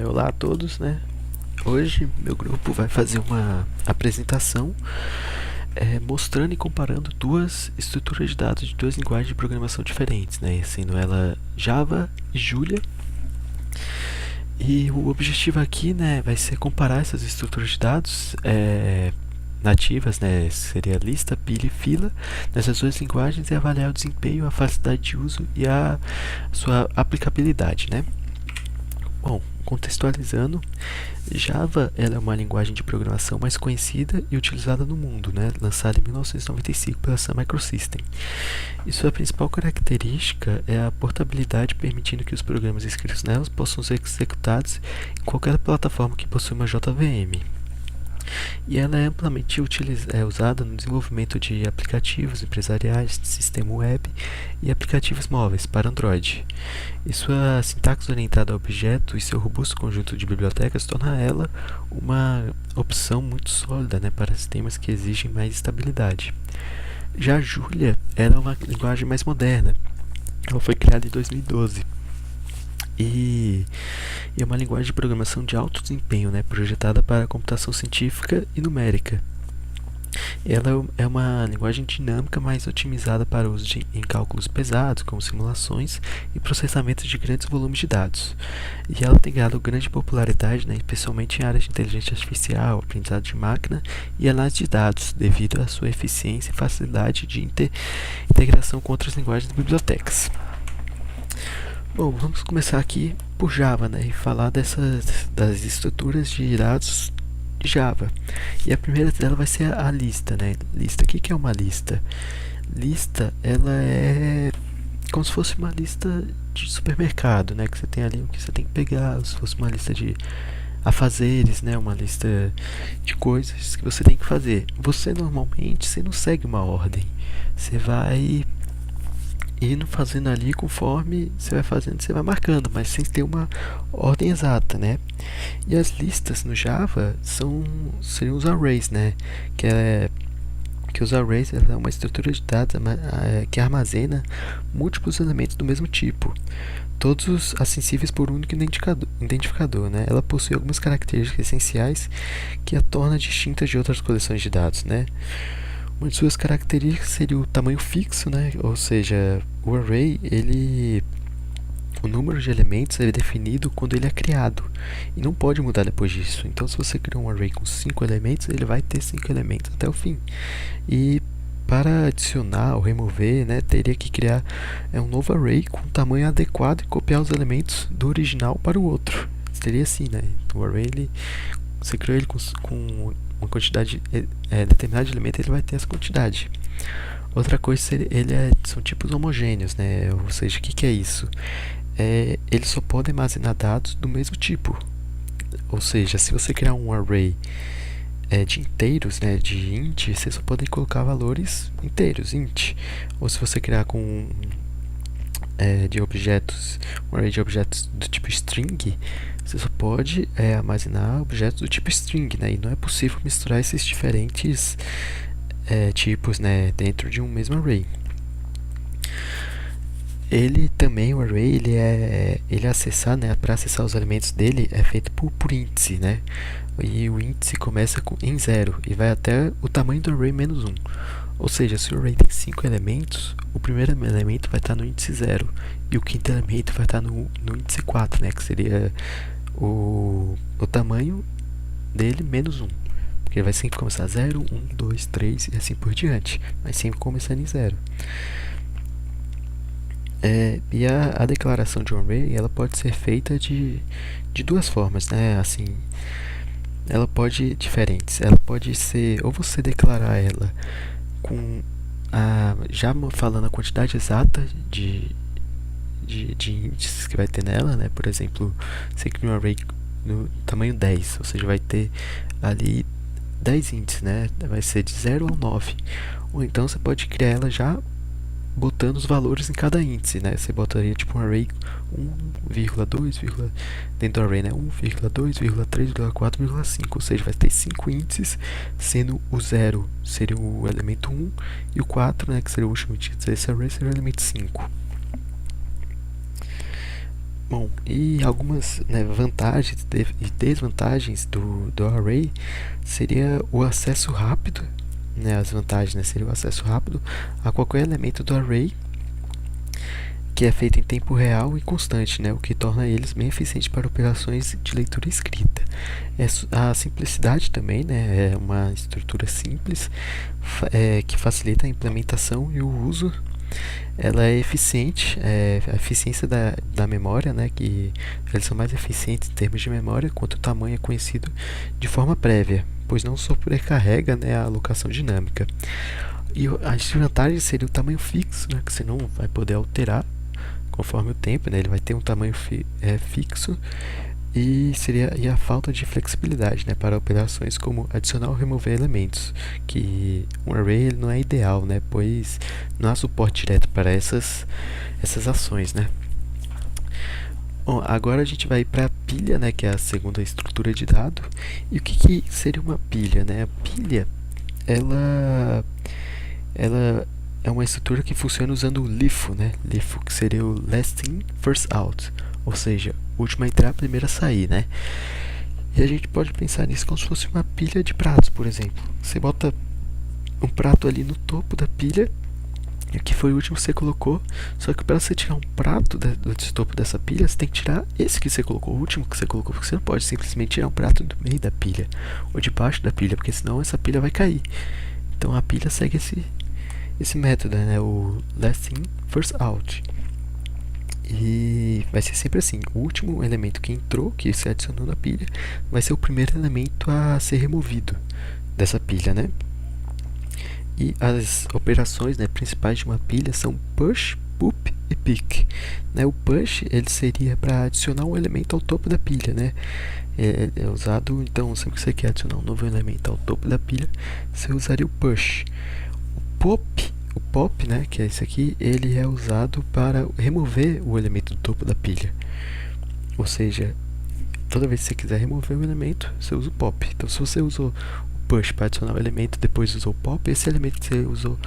Olá a todos, né? Hoje meu grupo vai fazer uma apresentação mostrando e comparando duas estruturas de dados de duas linguagens de programação diferentes, né? Sendo ela Java e Julia. E o objetivo aqui, né, vai ser comparar essas estruturas de dados nativas, né? Seria lista, pilha e fila nessas duas linguagens e avaliar o desempenho, a facilidade de uso e a sua aplicabilidade, né? Bom, contextualizando, Java ela é uma linguagem de programação mais conhecida e utilizada no mundo, né? Lançada em 1995 pela Sun Microsystem. E sua principal característica é a portabilidade, permitindo que os programas escritos nelas possam ser executados em qualquer plataforma que possui uma JVM. E ela é amplamente usada no desenvolvimento de aplicativos empresariais, de sistema web e aplicativos móveis para Android. E sua sintaxe orientada a objeto e seu robusto conjunto de bibliotecas torna ela uma opção muito sólida, né, para sistemas que exigem mais estabilidade. Já a Julia era uma linguagem mais moderna. Ela foi criada em 2012 e é uma linguagem de programação de alto desempenho, né, projetada para computação científica e numérica. Ela é uma linguagem dinâmica mais otimizada para uso em cálculos pesados, como simulações e processamento de grandes volumes de dados. E ela tem ganhado grande popularidade, né, especialmente em áreas de inteligência artificial, aprendizado de máquina e análise de dados, devido à sua eficiência e facilidade de integração com outras linguagens e bibliotecas. Bom, vamos começar aqui por Java, né, e falar das estruturas de dados de Java. E a primeira dela vai ser a lista, né? Lista, o que é uma lista? Lista, ela é como se fosse uma lista de supermercado, né? Que você tem ali o que você tem que pegar, se fosse uma lista de afazeres, né? Uma lista de coisas que você tem que fazer. Você normalmente, você não segue uma ordem. Você vai indo fazendo ali conforme você vai fazendo, você vai marcando, mas sem ter uma ordem exata, né? E as listas no Java seriam os arrays, né? Que os arrays é uma estrutura de dados que armazena múltiplos elementos do mesmo tipo, todos acessíveis por um único identificador, né? Ela possui algumas características essenciais que a torna distinta de outras coleções de dados, né? Uma de suas características seria o tamanho fixo, né? Ou seja, o array, o número de elementos é definido quando ele é criado e não pode mudar depois disso. Então, se você criar um array com 5 elementos, ele vai ter 5 elementos até o fim. E para adicionar ou remover, né, teria que criar um novo array com tamanho adequado e copiar os elementos do original para o outro. Seria assim, né? O array, você criou ele com uma quantidade determinada de elementos, ele vai ter essa quantidade. Outra coisa, são tipos homogêneos, né? Ou seja, o que é isso? Eles só podem armazenar dados do mesmo tipo. Ou seja, se você criar um array de inteiros, né, de int, você só pode colocar valores inteiros, int. Ou se você criar de objetos, um array de objetos do tipo string, você só pode armazenar objetos do tipo string, né? E não é possível misturar esses diferentes tipos, né, dentro de um mesmo array. O array, ele acessar, né, para acessar os elementos dele é feito por índice, né? E o índice começa em 0 e vai até o tamanho do array menos 1. Ou seja, se o array tem 5 elementos, o primeiro elemento vai estar no índice 0 e o quinto elemento vai estar no índice 4, né, que seria o tamanho dele menos 1. Porque ele vai sempre começar 0, 1, 2, 3 e assim por diante, mas sempre começando em 0. E a declaração de um array, ela pode ser feita de duas formas, né? Assim, ela pode ser, ou você declarar ela com já falando a quantidade exata de índices que vai ter nela, né? Por exemplo, você cria um array no tamanho 10, ou seja, vai ter ali 10 índices, né? Vai ser de 0 a 9. Ou então você pode criar ela já botando os valores em cada índice, né? Você botaria tipo um array 1,2, dentro do array, né? 1,2,3,4,5, ou seja, vai ter 5 índices, sendo o 0 seria o elemento 1 e o 4, né, que seria o último índice desse array, seria o elemento 5. Bom, e algumas, né, vantagens e desvantagens do array seria o acesso rápido, né, as vantagens, né, seria o acesso rápido a qualquer elemento do array, que é feito em tempo real e constante, né, o que torna eles bem eficientes para operações de leitura e escrita. A simplicidade também, né, é uma estrutura simples que facilita a implementação e o uso. Ela é eficiente, a eficiência da memória, né, que eles são mais eficientes em termos de memória, quanto o tamanho é conhecido de forma prévia, pois não sobrecarrega, né, a alocação dinâmica. E a desvantagem seria o tamanho fixo, né, que você não vai poder alterar conforme o tempo, né, ele vai ter um tamanho fixo, e a falta de flexibilidade, né, para operações como adicionar ou remover elementos, que um array ele não é ideal, né, pois não há suporte direto para essas ações, né. Bom, agora a gente vai para a pilha, né, que é a segunda estrutura de dado. E o que seria uma pilha, né? A pilha, ela é uma estrutura que funciona usando o LIFO, né? LIFO, que seria o Last In, First Out, ou seja, última a entrar, primeira a sair, né? E a gente pode pensar nisso como se fosse uma pilha de pratos, por exemplo. Você bota um prato ali no topo da pilha, que foi o último que você colocou, só que para você tirar um prato do topo dessa pilha, você tem que tirar esse que você colocou, o último que você colocou, porque você não pode simplesmente tirar um prato do meio da pilha, ou de baixo da pilha, porque senão essa pilha vai cair. Então a pilha segue esse método, né, o last in, first out. E vai ser sempre assim, o último elemento que entrou, que se adicionou na pilha, vai ser o primeiro elemento a ser removido dessa pilha, né? E as operações, né, principais de uma pilha são push, pop e pick. Né? O push ele seria para adicionar um elemento ao topo da pilha. Né? É usado, então, sempre que você quer adicionar um novo elemento ao topo da pilha, você usaria o push. O pop, né, que é esse aqui, ele é usado para remover o elemento do topo da pilha. Ou seja, toda vez que você quiser remover o elemento, você usa o pop. Então, se você usou push para adicionar o elemento, depois usou pop, esse elemento que você usou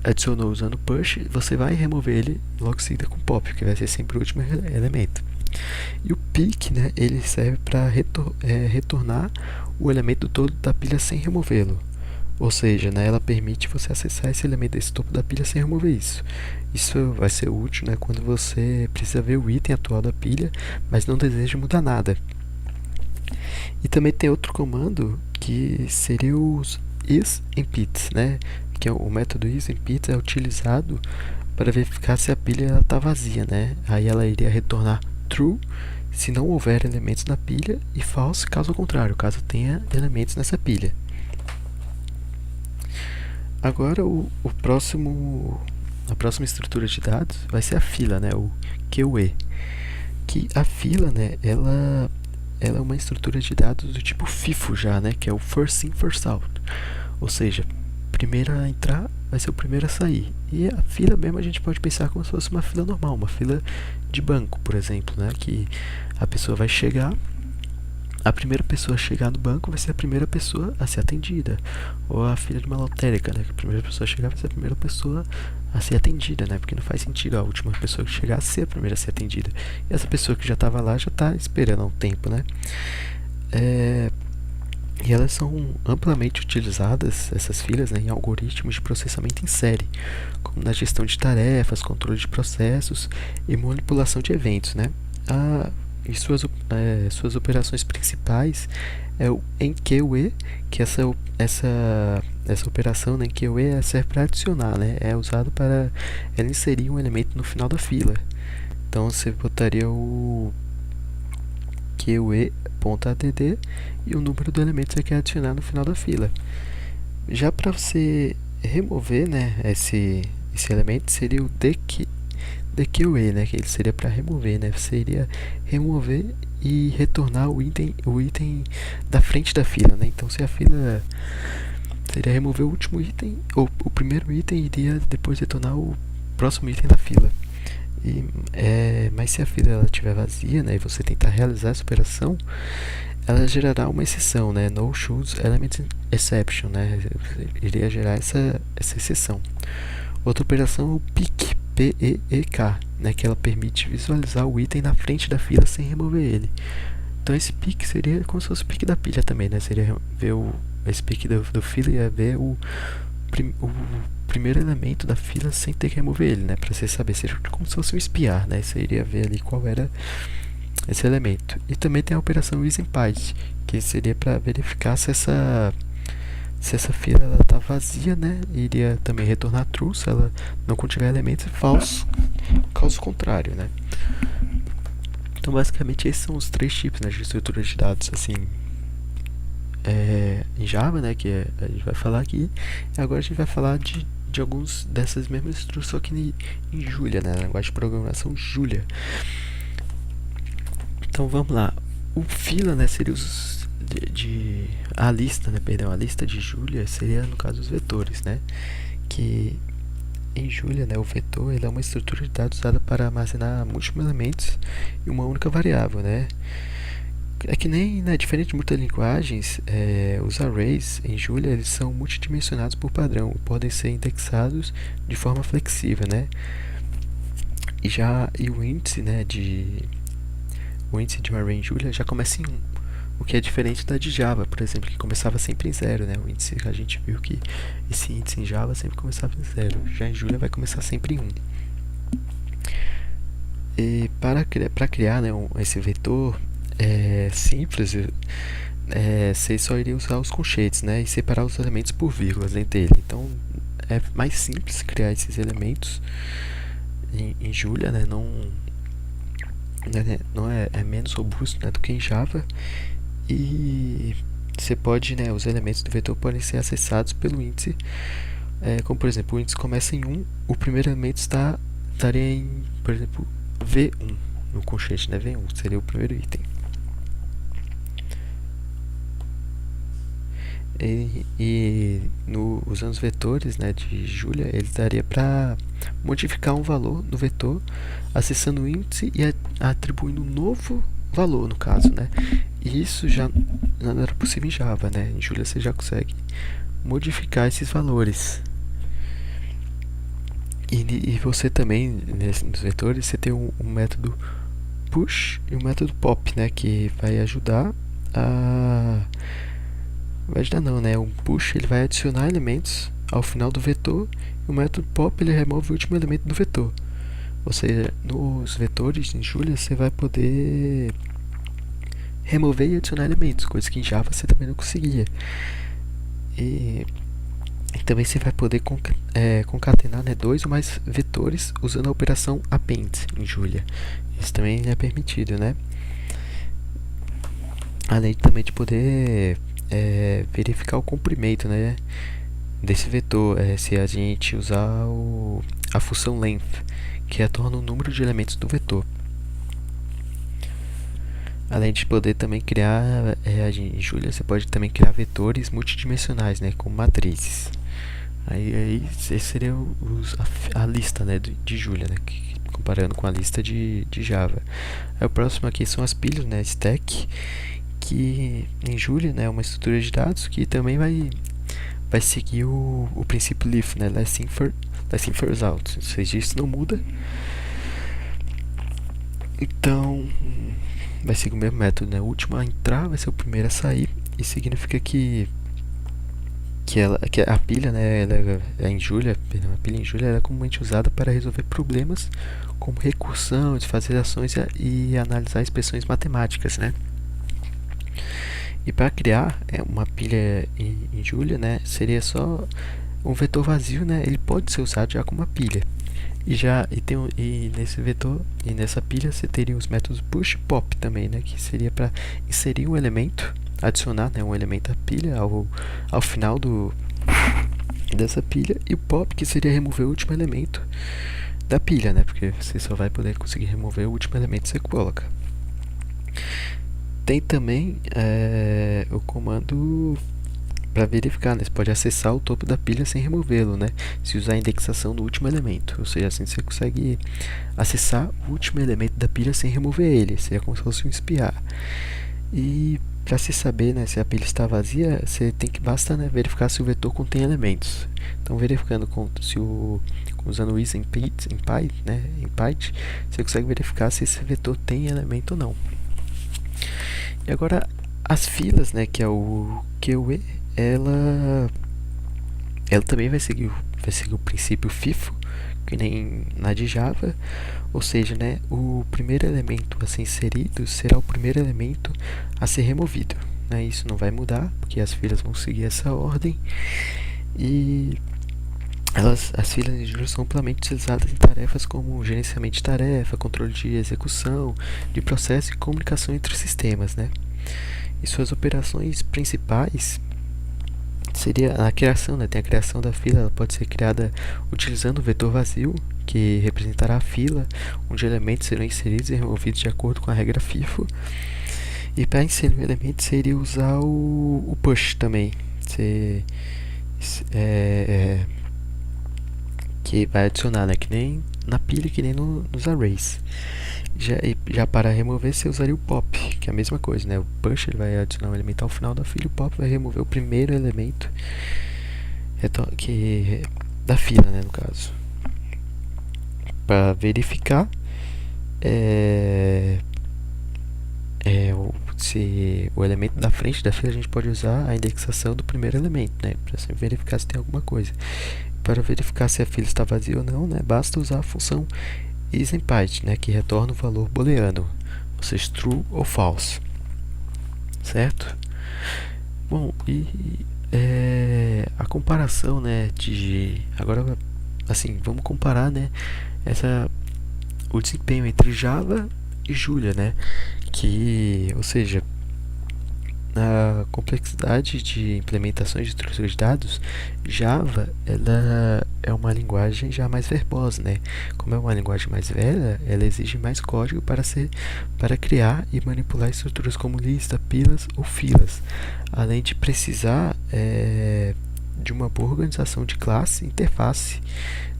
adicionou usando push, você vai remover ele logo em seguida com pop, que vai ser sempre o último elemento. E o pick, né, ele serve para retornar o elemento todo da pilha sem removê-lo. Ou seja, né, ela permite você acessar esse elemento desse topo da pilha sem remover isso. Isso vai ser útil, né, quando você precisa ver o item atual da pilha, mas não deseja mudar nada. E também tem outro comando que seria os isImpits, né? Que é o método isImpits é utilizado para verificar se a pilha está vazia, né? Aí ela iria retornar true se não houver elementos na pilha e false caso contrário, caso tenha elementos nessa pilha. Agora a próxima estrutura de dados vai ser a fila, né? O QE. Que a fila, né? Ela é uma estrutura de dados do tipo FIFO já, né? Que é o First In, First Out. Ou seja, primeiro a entrar vai ser o primeiro a sair. E a fila mesmo a gente pode pensar como se fosse uma fila normal, uma fila de banco, por exemplo, né? Que a pessoa vai chegar, a primeira pessoa a chegar no banco vai ser a primeira pessoa a ser atendida. Ou a fila de uma lotérica, né? Que a primeira pessoa a chegar vai ser a primeira pessoa a ser atendida, né? Porque não faz sentido a última pessoa que chegar ser a primeira a ser atendida. E essa pessoa que já estava lá já está esperando há um tempo, né? E elas são amplamente utilizadas, essas filas, né, em algoritmos de processamento em série, como na gestão de tarefas, controle de processos e manipulação de eventos, né? E suas operações principais é o enqueue, que essa operação, né, enqueue serve para adicionar, né? É usado para ela inserir um elemento no final da fila. Então você botaria o QE.add e o número do elemento que você quer adicionar no final da fila. Já para você remover, né, esse elemento seria o DQE, né, que ele seria para remover, né, você iria remover e retornar o item da frente da fila, né. Então se a fila seria remover o último item, ou o primeiro item iria depois retornar o próximo item da fila. Mas se a fila estiver vazia, né, e você tentar realizar essa operação, ela gerará uma exceção, né, no shows element exception, né, iria gerar essa exceção. Outra operação é o pick, PEEK, né, que ela permite visualizar o item na frente da fila sem remover ele. Então esse pick seria como se fosse o pick da pilha também, né? Seria ver esse pick do fila ia ver o primeiro elemento da fila sem ter que remover ele, né? Para você saber, seria como se fosse um espiar, né? Você iria ver ali qual era esse elemento. E também tem a operação isImpede, que seria para verificar se essa fila está vazia, né? Iria também retornar true se ela não contiver elementos, e false caso contrário, né? Então basicamente esses são os três tipos, né, de estrutura de dados assim em Java, né, que a gente vai falar aqui. E agora a gente vai falar de alguns dessas mesmas estruturas, só que em Julia, né, na linguagem de programação Julia. Então vamos lá. O fila, né, seria a lista, né, perdão, a lista de Julia seria no caso os vetores, né, que em Julia, né, o vetor ele é uma estrutura de dados usada para armazenar múltiplos elementos e uma única variável, né. É que nem, né, diferente de muitas linguagens, os arrays em Julia eles são multidimensionados por padrão e podem ser indexados de forma flexível, né. E o índice, né, o índice de um array em Julia já começa em 1, o que é diferente da de Java, por exemplo, que começava sempre em 0, né? O índice que a gente viu que esse índice em Java sempre começava em 0, já em Julia vai começar sempre em 1. E para criar, né, esse vetor simples, você só iria usar os colchetes, né, e separar os elementos por vírgulas entre ele. Então é mais simples criar esses elementos em Julia, né? Não é menos robusto, né, do que em Java. E você pode, né, os elementos do vetor podem ser acessados pelo índice, como por exemplo, o índice começa em 1, o primeiro elemento estaria em, por exemplo, V1, no colchete, né, V1 seria o primeiro item. Usando os vetores, né, de Julia, ele daria para modificar um valor no vetor, acessando o índice e atribuindo um novo valor, no caso, né? E isso já não era possível em Java, né? Em Julia você já consegue modificar esses valores. E você também, nos vetores, você tem um método push e um método pop, né? Que vai ajudar a... Vai ajudar não, né? O push ele vai adicionar elementos ao final do vetor e o método pop ele remove o último elemento do vetor. Ou seja, nos vetores em Julia você vai poder remover e adicionar elementos, coisa que em Java você também não conseguia. E também você vai poder concatenar, né, 2 ou mais vetores usando a operação append em Julia. Isso também é permitido, né? Além também de poder verificar o comprimento, né, desse vetor, se a gente usar a função length, que retorna o número de elementos do vetor. Além de poder também criar, em Julia você pode também criar vetores multidimensionais, né, como matrizes. Aí esse seria a lista, né, de Julia, né, comparando com a lista de Java. Aí o próximo aqui são as pilhas, né, stack, que em Julia, né, é uma estrutura de dados que também vai seguir o princípio Leaf, né, less in first out, ou seja, isso não muda. Então vai seguir o mesmo método, né? O último a entrar vai ser o primeiro a sair. E significa que a pilha, né, em Julia, a pilha em Julia é comumente usada para resolver problemas como recursão, desfazer ações e analisar expressões matemáticas, né? E para criar uma pilha em Julia, né, seria só um vetor vazio, né? Ele pode ser usado já como uma pilha. E nesse vetor e nessa pilha você teria os métodos push e pop também, né, que seria para inserir um elemento, adicionar, né, um elemento à pilha ao final dessa pilha, e o pop que seria remover o último elemento da pilha, né, porque você só vai poder conseguir remover o último elemento que você coloca. Tem também o comando para verificar, né? Você pode acessar o topo da pilha sem removê-lo, né? Se usar a indexação do último elemento, ou seja, assim você consegue acessar o último elemento da pilha sem remover ele, seria como se fosse um espiar. E para se saber, né, se a pilha está vazia, você basta, né, verificar se o vetor contém elementos. Então verificando se o usando o isEmpty, né, empty, você consegue verificar se esse vetor tem elemento ou não. E agora as filas, né, que é o QE, ela também vai seguir o princípio FIFO, que nem na de Java, ou seja, né, o primeiro elemento a ser inserido será o primeiro elemento a ser removido, né? Isso não vai mudar, porque as filas vão seguir essa ordem, e as filas em Julia são amplamente utilizadas em tarefas como gerenciamento de tarefa, controle de execução, de processo e comunicação entre sistemas, né? E suas operações principais seria a criação, né? Tem a criação da fila, ela pode ser criada utilizando o vetor vazio, que representará a fila, onde elementos serão inseridos e removidos de acordo com a regra FIFO. E para inserir um elemento seria usar o push também, que vai adicionar, né? Que nem na pilha, que nem nos arrays. Já para remover, você usaria o pop, que é a mesma coisa, né? O push ele vai adicionar um elemento ao final da fila, o pop vai remover o primeiro elemento da fila, né, no caso. Para verificar se o elemento da frente da fila, a gente pode usar a indexação do primeiro elemento, né? Para verificar se tem alguma coisa. Para verificar se a fila está vazia ou não, né, basta usar a função isEmpty, né, que retorna o valor booleano, ou seja, true ou false, certo? Bom, e a comparação, né, agora, assim, vamos comparar, né, o desempenho entre Java e Julia, né, ou seja, na complexidade de implementações de estrutura de dados, Java ela é uma linguagem já mais verbosa, né? Como é uma linguagem mais velha, ela exige mais código para criar e manipular estruturas como lista, pilas ou filas, além de precisar de uma boa organização de classe e interface,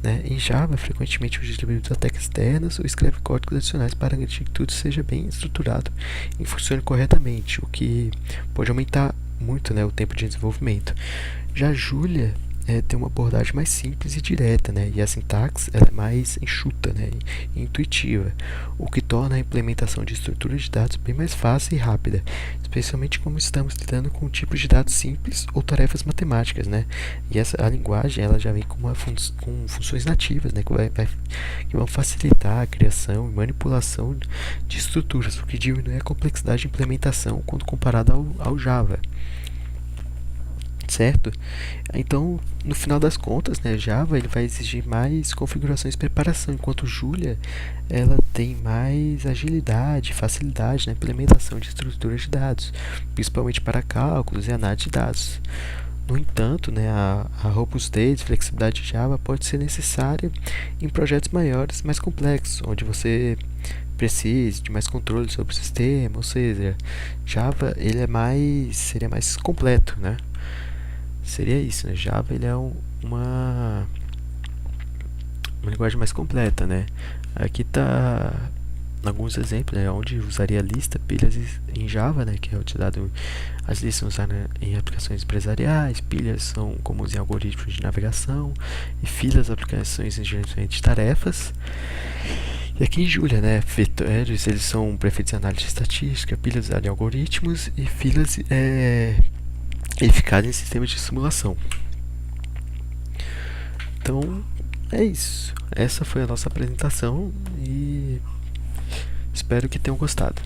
né? Em Java, frequentemente utiliza bibliotecas externas ou escreve códigos adicionais para garantir que tudo seja bem estruturado e funcione corretamente, o que pode aumentar muito, né, o tempo de desenvolvimento. Já Julia tem uma abordagem mais simples e direta, né, e a sintaxe ela é mais enxuta, né, e intuitiva, o que torna a implementação de estruturas de dados bem mais fácil e rápida, especialmente como estamos lidando com tipos de dados simples ou tarefas matemáticas, né? E a linguagem ela já vem com com funções nativas, né, que vão facilitar a criação e manipulação de estruturas, o que diminui a complexidade de implementação quando comparado ao Java. Certo? Então, no final das contas, né, Java ele vai exigir mais configurações e preparação, enquanto Julia ela tem mais agilidade, facilidade na implementação de estruturas de dados, principalmente para cálculos e análise de dados. No entanto, né, a robustez e flexibilidade de Java pode ser necessária em projetos maiores, mais complexos, onde você precise de mais controle sobre o sistema, ou seja, Java ele seria mais completo, né? Seria isso, né? Java ele é uma linguagem mais completa, né? Aqui tá alguns exemplos, né, onde usaria lista, pilhas em Java, né, que é utilizado, as listas são usadas em aplicações empresariais, pilhas são comuns em algoritmos de navegação e filas aplicações em gerenciamento de tarefas. E aqui em Julia, né, vetores eles são prefeitos em análise de estatística, pilhas usadas em algoritmos e filas eficazes em sistemas de simulação. Então, é isso. Essa foi a nossa apresentação e espero que tenham gostado.